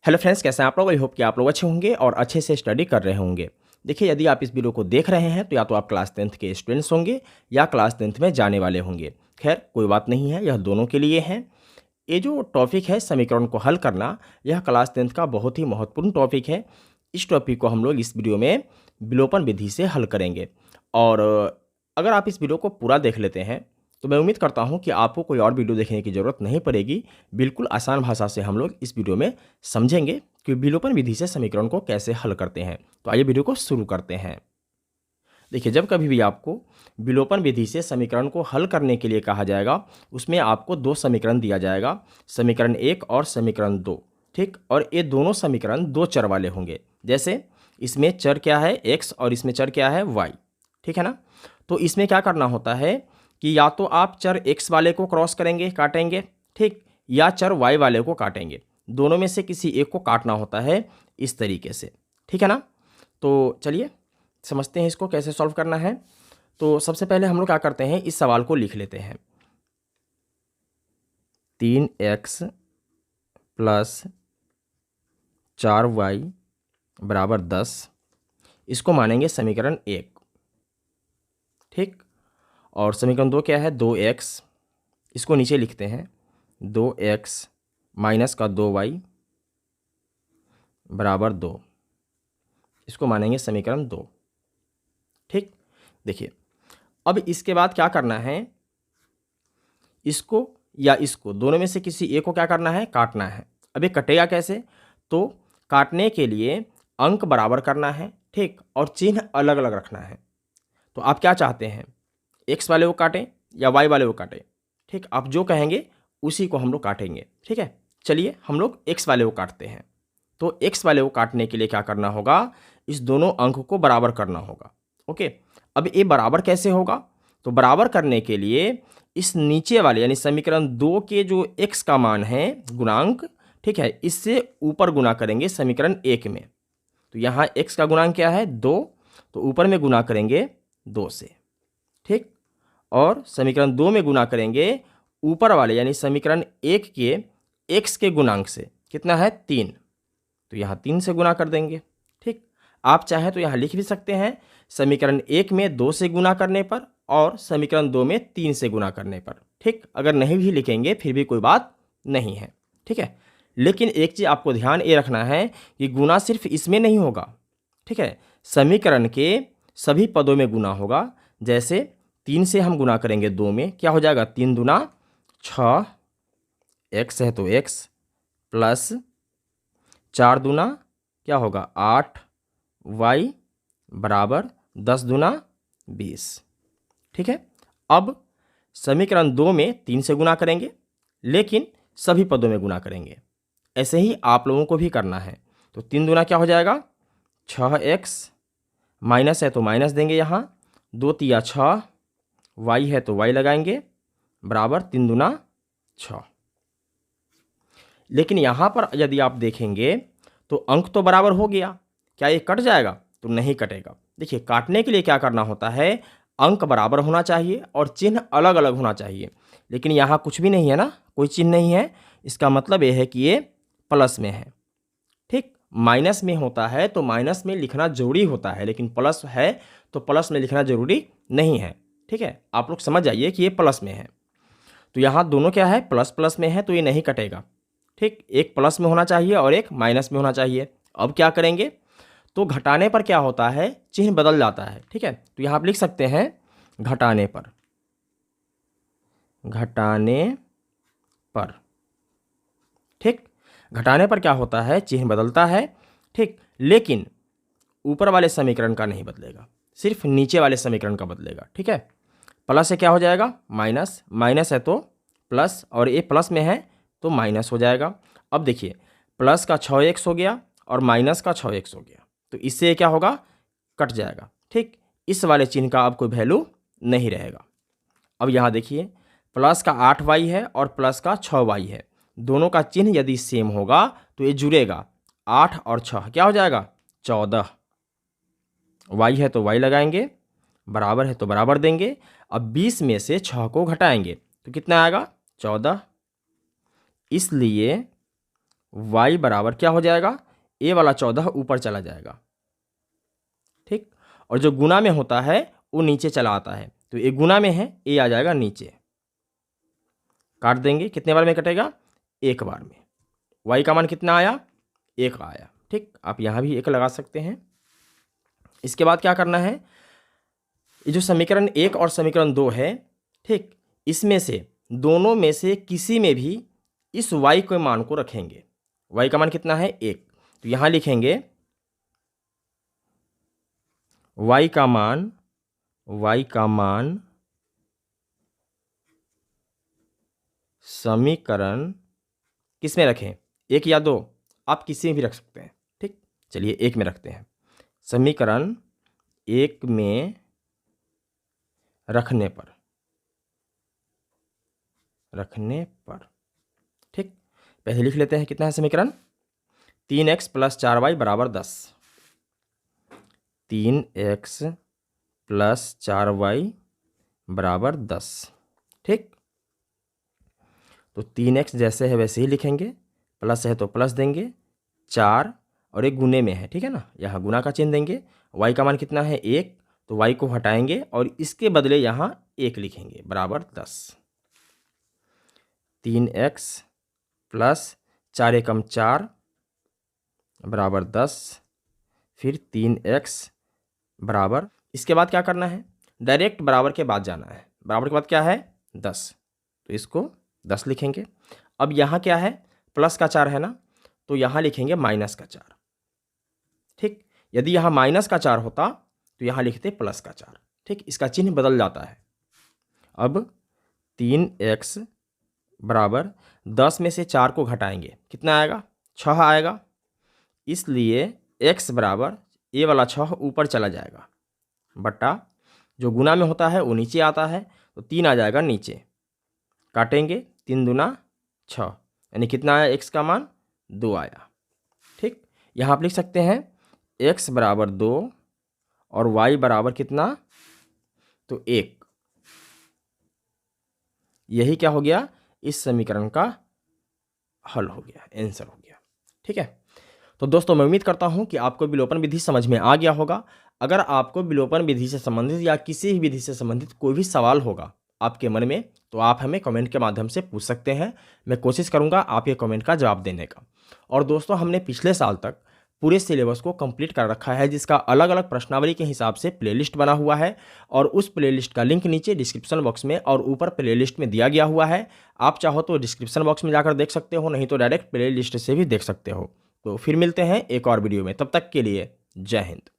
Hello friends, कैसे हैं आप लोग। आई होप कि आप लोग अच्छे होंगे और अच्छे से स्टडी कर रहे होंगे। देखिए, यदि आप इस वीडियो को देख रहे हैं तो या तो आप क्लास 10th के स्टूडेंट्स होंगे या क्लास 10th में जाने वाले होंगे। खैर, कोई बात नहीं है, यह दोनों के लिए है। ये जो टॉपिक है समीकरण को हल करना, यह क्लास 10th का बहुत ही महत्वपूर्ण टॉपिक है। इस टॉपिक को हम लोग इस वीडियो में विलोपन विधि से हल करेंगे। और अगर आप इस वीडियो को पूरा देख लेते हैं तो मैं उम्मीद करता हूं कि आपको कोई और वीडियो देखने की ज़रूरत नहीं पड़ेगी। बिल्कुल आसान भाषा से हम लोग इस वीडियो में समझेंगे कि विलोपन विधि से समीकरण को कैसे हल करते हैं। तो आइए वीडियो को शुरू करते हैं। देखिए, जब कभी भी आपको विलोपन विधि से समीकरण को हल करने के लिए कहा जाएगा, उसमें आपको दो समीकरण दिया जाएगा, समीकरण 1 और समीकरण 2। ठीक, और ये दोनों समीकरण दो चर वाले होंगे। जैसे इसमें चर क्या है x और इसमें चर क्या है y। ठीक है ना। तो इसमें क्या करना होता है कि या तो आप चर x वाले को क्रॉस करेंगे, काटेंगे, ठीक, या चर y वाले को काटेंगे। दोनों में से किसी एक को काटना होता है इस तरीके से। ठीक है ना। तो चलिए समझते हैं इसको कैसे सॉल्व करना है। तो सबसे पहले हम लोग क्या करते हैं, इस सवाल को लिख लेते हैं। 3x प्लस 4y बराबर 10, इसको मानेंगे समीकरण 1। ठीक, और समीकरण 2 क्या है, 2x, इसको नीचे लिखते हैं। 2x माइनस का 2y बराबर 2, इसको मानेंगे समीकरण 2। ठीक, देखिए अब इसके बाद क्या करना है, इसको या इसको दोनों में से किसी एक को क्या करना है, काटना है। अब ये कटेगा कैसे, तो काटने के लिए अंक बराबर करना है, ठीक, और चिन्ह अलग अलग रखना है। तो आप क्या चाहते हैं, एक्स वाले को काटें या वाई वाले को काटें। ठीक, आप जो कहेंगे उसी को हम लोग काटेंगे। ठीक है, चलिए हम लोग एक्स वाले को काटते हैं। तो एक्स वाले को काटने के लिए क्या करना होगा, इस दोनों अंक को बराबर करना होगा। ओके, अब ये बराबर कैसे होगा, तो बराबर करने के लिए इस नीचे वाले यानी समीकरण 2 के जो x का मान है गुणांक, ठीक है, इससे ऊपर गुना करेंगे समीकरण 1 में। तो यहाँ x का गुणांक क्या है, 2, तो ऊपर में गुना करेंगे 2 से। ठीक, और समीकरण 2 में गुना करेंगे ऊपर वाले यानी समीकरण 1 के x के गुणांक से, कितना है 3, तो यहाँ 3 से गुना कर देंगे। ठीक, आप चाहें तो यहाँ लिख भी सकते हैं समीकरण 1 में 2 से गुना करने पर और समीकरण 2 में 3 से गुना करने पर। ठीक, अगर नहीं भी लिखेंगे फिर भी कोई बात नहीं है। ठीक है, लेकिन एक चीज़ आपको ध्यान ये रखना है कि गुना सिर्फ इसमें नहीं होगा। ठीक है, समीकरण के सभी पदों में गुना होगा। जैसे 3 से हम गुना करेंगे 2 में, क्या हो जाएगा, 3 दूना 6, x है तो x, प्लस 4 दूना क्या होगा 8, y बराबर 10 दूना 20। ठीक है, अब समीकरण 2 में 3 से गुना करेंगे, लेकिन सभी पदों में गुना करेंगे। ऐसे ही आप लोगों को भी करना है। तो 3 दूना क्या हो जाएगा 6x, माइनस है तो माइनस देंगे यहाँ, 2 तिया 6, y है तो y लगाएंगे, बराबर 3 दूना 6। लेकिन यहाँ पर यदि आप देखेंगे तो अंक तो बराबर हो गया, क्या ये कट जाएगा, तो नहीं कटेगा। देखिए, काटने के लिए क्या करना होता है, अंक बराबर होना चाहिए और चिन्ह अलग अलग होना चाहिए। लेकिन यहाँ कुछ भी नहीं है ना, कोई चिन्ह नहीं है, इसका मतलब यह है कि ये प्लस में है। ठीक, माइनस में होता है तो माइनस में लिखना जरूरी होता है, लेकिन प्लस है तो प्लस में लिखना जरूरी नहीं है। ठीक है, आप लोग समझ जाइए कि ये प्लस में है। तो यहाँ दोनों क्या है, प्लस प्लस में है, तो ये नहीं कटेगा। ठीक, एक प्लस में होना चाहिए और एक माइनस में होना चाहिए। अब क्या करेंगे, तो घटाने पर क्या होता है, चिन्ह बदल जाता है। ठीक है, तो यहाँ आप लिख सकते हैं घटाने पर, घटाने पर। ठीक, घटाने पर क्या होता है, चिन्ह बदलता है। ठीक, लेकिन ऊपर वाले समीकरण का नहीं बदलेगा, सिर्फ नीचे वाले समीकरण का बदलेगा। ठीक है, प्लस से क्या हो जाएगा माइनस, माइनस है तो प्लस, और ये प्लस में है तो माइनस हो जाएगा। अब देखिए, प्लस का 6x हो गया और माइनस का 6x हो गया, तो इससे क्या होगा, कट जाएगा। ठीक, इस वाले चिन्ह का अब कोई वैल्यू नहीं रहेगा। अब यहाँ देखिए, प्लस का 8y है और प्लस का 6y है, दोनों का चिन्ह यदि सेम होगा तो ये जुड़ेगा। 8 और 6 क्या हो जाएगा 14, y है तो y लगाएंगे, बराबर है तो बराबर देंगे। अब 20 में से 6 को घटाएंगे तो कितना आएगा 14, इसलिए y बराबर क्या हो जाएगा, a वाला 14 ऊपर चला जाएगा, ठीक। और जो गुना में होता है वो नीचे चला आता है, तो ये गुना में है, a आ जाएगा नीचे। काट देंगे, कितने बार में कटेगा, एक बार में। y का मान कितना आया, 1 आया, ठीक। आप यहाँ भी 1 लगा सकते हैं। इसके बाद क्या करना है, ये जो समीकरण 1 और समीकरण 2 है, ठीक, इसमें से दोनों में से किसी में भी इस y के मान को रखेंगे। y का मान कितना है, 1, तो यहाँ लिखेंगे y का मान समीकरण किस में रखें, 1 या 2, आप किसी में भी रख सकते हैं, ठीक। चलिए 1 में रखते हैं। समीकरण 1 में रखने पर, ठीक। पहले लिख लेते हैं, कितना है समीकरण, 3x + 4y बराबर 10। 3x + 4y बराबर 10, ठीक। तो 3x जैसे है वैसे ही लिखेंगे, प्लस है तो प्लस देंगे, 4 और एक गुने में है, ठीक है ना, यहाँ गुना का चिन्ह देंगे। y का मान कितना है, 1, तो y को हटाएंगे और इसके बदले यहाँ 1 लिखेंगे, बराबर 10। 3x + 4 एकम 4 बराबर 10, फिर 3x बराबर, इसके बाद क्या करना है, डायरेक्ट बराबर के बाद जाना है। बराबर के बाद क्या है, 10, तो इसको 10 लिखेंगे। अब यहाँ क्या है, प्लस का 4 है ना, तो यहाँ लिखेंगे माइनस का 4, ठीक। यदि यहाँ माइनस का 4 होता तो यहाँ लिखते प्लस का 4, ठीक। इसका चिन्ह बदल जाता है। अब 3x बराबर 10 में से 4 को घटाएंगे, कितना आएगा, 6 आएगा। इसलिए x बराबर a वाला 6 ऊपर चला जाएगा, बटा जो गुना में होता है वो नीचे आता है, तो 3 आ जाएगा नीचे। काटेंगे, 3 दूना 6, यानी कितना आया, x का मान 2 आया, ठीक। यहाँ आप लिख सकते हैं x बराबर 2 और y बराबर कितना, तो 1। यही क्या हो गया, इस समीकरण का हल हो गया, आंसर हो गया, ठीक है। तो दोस्तों मैं उम्मीद करता हूं कि आपको विलोपन विधि समझ में आ गया होगा। अगर आपको विलोपन विधि से संबंधित या किसी भी विधि से संबंधित कोई भी सवाल होगा आपके मन में, तो आप हमें कमेंट के माध्यम से पूछ सकते हैं। मैं कोशिश करूंगा आपके कमेंट का जवाब देने का। और दोस्तों हमने पिछले साल तक पूरे सिलेबस को कंप्लीट कर रखा है, जिसका अलग अलग प्रश्नावली के हिसाब से प्लेलिस्ट बना हुआ है, और उस प्लेलिस्ट का लिंक नीचे डिस्क्रिप्शन बॉक्स में और ऊपर प्लेलिस्ट में दिया गया हुआ है। आप चाहो तो डिस्क्रिप्शन बॉक्स में जाकर देख सकते हो, नहीं तो डायरेक्ट प्लेलिस्ट से भी देख सकते हो। तो फिर मिलते हैं एक और वीडियो में, तब तक के लिए जय हिंद।